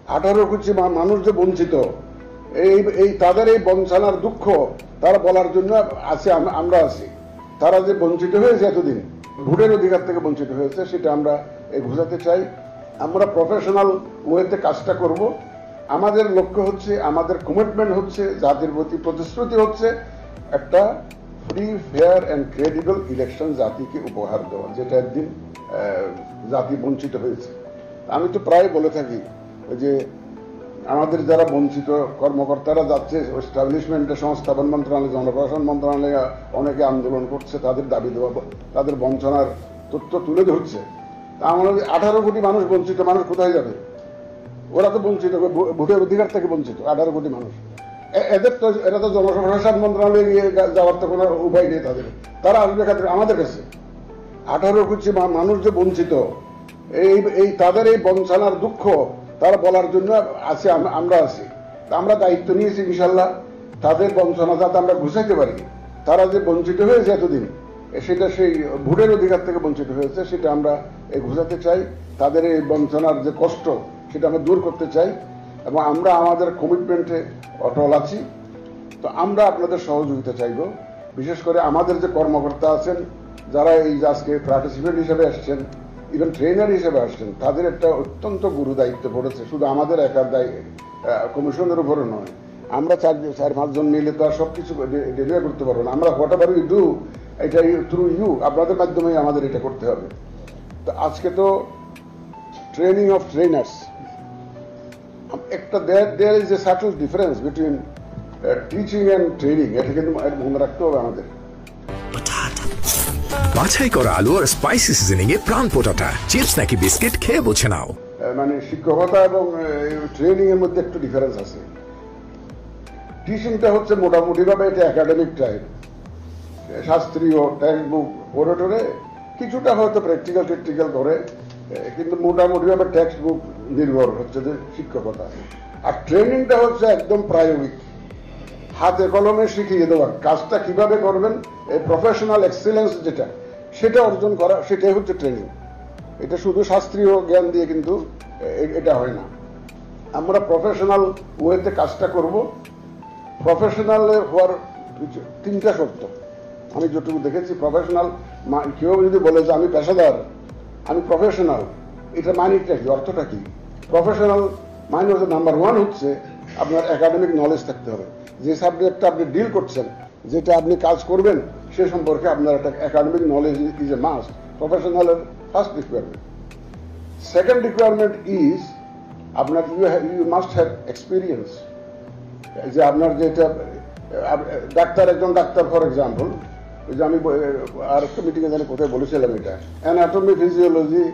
18 কোটি মানুষ যে বঞ্চিত, এই তাদের এই বঞ্চনার দুঃখ তারা বলার জন্য আছে, আমরা আছি। তারা যে বঞ্চিত হয়েছে এতদিন, ভোটের অধিকার থেকে বঞ্চিত হয়েছে, সেটা আমরা বোঝাতে চাই। আমরা প্রফেশনাল ওয়েতে কাজটা করব। আমাদের লক্ষ্য হচ্ছে, আমাদের কমিটমেন্ট হচ্ছে, জাতির প্রতি প্রতিশ্রুতি হচ্ছে একটা free, fair and credible election জাতিকে উপহার দেওয়া, যেটা একদিন জাতি বঞ্চিত হয়েছে। আমি তো প্রায় বলে থাকি যে আমাদের যারা বঞ্চিত কর্মকর্তারা যাচ্ছে এস্টাবলিশমেন্টে, সংস্থাপন মন্ত্রণালয়, জনপ্রশাসন মন্ত্রণালয়ে অনেকে আন্দোলন করছে, তাদের দাবি দেওয়া, তাদের বঞ্চনার তথ্য তুলে ধরছে। তা আমরা 18 কোটি মানুষ বঞ্চিত, মানুষ কোথায় যাবে? ওরা তো বঞ্চিত, ভোটের অধিকার থেকে বঞ্চিত 18 কোটি মানুষ। এরা তো জনপ্রশাসন মন্ত্রণালয়ে গিয়ে যাওয়ার তো কোনো উপায় নেই তাদের। তারা আসবে আমাদের কাছে। 18 কোটি মানুষ যে বঞ্চিত, তাদের এই বঞ্চনার দুঃখ তারা বলার জন্য আছে, আমরা আছি। আমরা দায়িত্ব নিয়েছি ইনশাল্লাহ তাদের বঞ্চনা যাতে আমরা ঘুষাইতে পারি। তারা যে বঞ্চিত হয়েছে এতদিন, সেটা সেই ভোটের অধিকার থেকে বঞ্চিত হয়েছে, সেটা আমরা ঘুষাতে চাই। তাদের এই বঞ্চনার যে কষ্ট, সেটা আমরা দূর করতে চাই, এবং আমরা আমাদের কমিটমেন্টে অটল আছি। তো আমরা আপনাদের সহযোগিতা চাইব। বিশেষ করে আমাদের যে কর্মকর্তা আছেন, যারা এই আজকে পার্টিসিপেন্ট হিসেবে আসছেন, ইভেন ট্রেনার হিসেবে আসছেন, তাদের একটা অত্যন্ত গুরু দায়িত্ব পড়েছে, শুধু আমাদের একার কমিশনের উপরে নয়। আমরা 4-5 জন মিলে তো আর সবকিছু ডেলিভার করতে পারবো না। আমরা হোয়াট এভার ইউ ডু, এটা থ্রু ইউ, আপনাদের মাধ্যমে আমাদের এটা করতে হবে। তো আজকে তো ট্রেনিং অফ ট্রেনার্স, একটা there is a subtle difference between teaching and training. এটা কিন্তু মনে রাখতে হবে আমাদের। বাছাই করা আলু আর স্পাইসি সিজনিং এ প্রাণ পোটাটা চিপস নাকি বিস্কিট খেয়ে বুঝে নাও। মানে শিক্ষকতা এবং ট্রেনিং এর মধ্যে একটু ডিফারেন্স আছে। টিচিংটা হচ্ছে মোটামুটি ভাবে এটা একাডেমিক টাইপ, শাস্ত্রীয় টেক্সট বুক পড়ে টরে, কিছুটা হয়তো প্র্যাকটিক্যাল করে, কিন্তু মোটামুটি ভাবে টেক্সট বুক নির্ভর হচ্ছে যে শিক্ষকতা। আর ট্রেনিংটা হচ্ছে একদম প্রায়োগিক, হাতে কলমে শিখিয়ে দেওয়া, কাজটা কিভাবে করবেন, এই প্রফেশনাল এক্সেলেন্স যেটা, সেটা অর্জন করা, সেটাই হচ্ছে ট্রেনিং। এটা শুধু শাস্ত্রীয় জ্ঞান দিয়ে কিন্তু এটা হয় না। আমরা প্রফেশনাল ওয়েতে কাজটা করব। প্রফেশনাল হওয়ার 3টা শর্ত আমি যতটুকু দেখেছি। প্রফেশনাল, কেউ যদি বলে যে আমি পেশাদার, আমি প্রফেশনাল, এটা মানিটা কি, অর্থটা কি? প্রফেশনাল মানে হচ্ছে নাম্বার 1 হচ্ছে আপনার একাডেমিক নলেজ থাকতে হবে। যে সাবজেক্টটা আপনি ডিল করছেন, যেটা আপনি কাজ করবেন, সে সম্পর্কে আপনার একটা academic knowledge is a must. প্রফেশনালের first requirement. Second requirement is আপনার ইউ মাস্ট হ্যাভ এক্সপিরিয়েন্স। যে আপনার যেটা ডাক্তার, একজন ডাক্তার ফর এক্সাম্পল, ওই যে আমি আর একটা মিটিংয়ে জানি কোথায় বলেছিলাম, এটা অ্যানাটমি, ফিজিওলজি,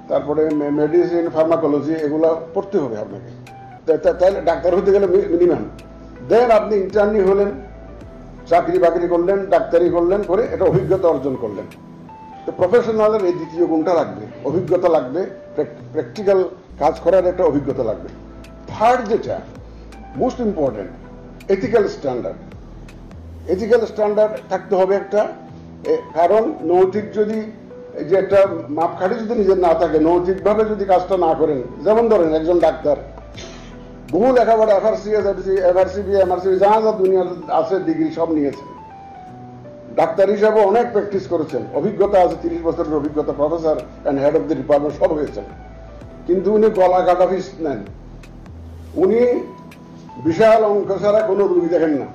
তারপরে মেডিসিন, ফার্মাকোলজি, এগুলো পড়তে হবে আপনাকে। তাহলে ডাক্তার হতে গেলে মিনিমাম। দেন আপনি ইন্টার্নি হলেন, চাকরি বাকরি করলেন, ডাক্তারি করলেন, করে এটা অভিজ্ঞতা অর্জন করলেন। তো প্রফেশনালের এই দ্বিতীয় গুণটা লাগবে, অভিজ্ঞতা লাগবে, প্র্যাকটিক্যাল কাজ করার একটা অভিজ্ঞতা লাগবে। থার্ড যেটা most important, ethical standard. Ethical standard থাকতে হবে একটা, কারণ নৈতিক যদি যে একটা মাপকাঠি যদি নিজের না থাকে, নৈতিকভাবে যদি কাজটা না করেন, যেমন ধরেন একজন ডাক্তার বহু লেখাপড়া, এফআরসিবি, এমআরসিবি, যা যা দুনিয়ার আছে ডিগ্রি সব নিয়েছেন, ডাক্তার হিসাবে অনেক প্র্যাকটিস করেছেন, অভিজ্ঞতা আছে, 30 বছরের অভিজ্ঞতা, professor and head of the department সব হয়েছেন, কিন্তু উনি গলা কাটা ফিস নেন। উনি বিশাল অঙ্ক ছাড়া কোনো রুগী দেখেন না।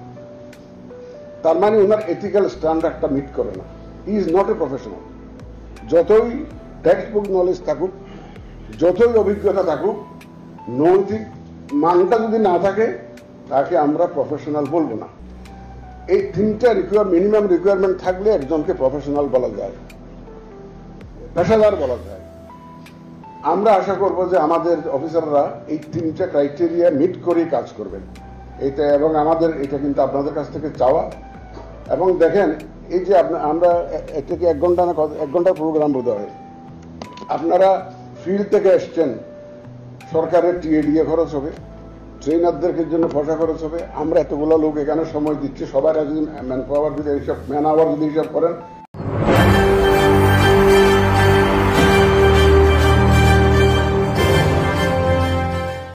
তার মানে ওনার এথিক্যাল স্ট্যান্ডার্ডটা মিট করে না। He is not a professional. যতই টেক্সট বুক নলেজ থাকুক, যতই অভিজ্ঞতা থাকুক, নৈতিক মানটা যদি না থাকে, তাকে আমরা প্রফেশনাল বলবো না। এই 3টা মিনিমাম রিকোয়ারমেন্ট থাকলে একজনকে প্রফেশনাল বলা যায়, পেশাদার বলা যায়। আমরা আশা করব যে আমাদের অফিসাররা এই 3টা ক্রাইটেরিয়া মিট করেই কাজ করবেন। এটা এবং আমাদের এটা কিন্তু আপনাদের কাছ থেকে চাওয়া। এবং দেখেন, এই যে আমরা এটাকে 1 ঘন্টা না 1 ঘন্টার প্রোগ্রাম বোধ হয়, আপনারা ফিল্ড থেকে এসছেন, সরকারের টিএ দিয়ে খরচ হবে, ট্রেনারদের জন্য পয়সা খরচ হবে। আমরা এতগুলো লোক এখানে সময় দিচ্ছি, সবার ম্যান পাওয়ার যদি হিসাব, ম্যান আওয়ার যদি হিসাব করেন,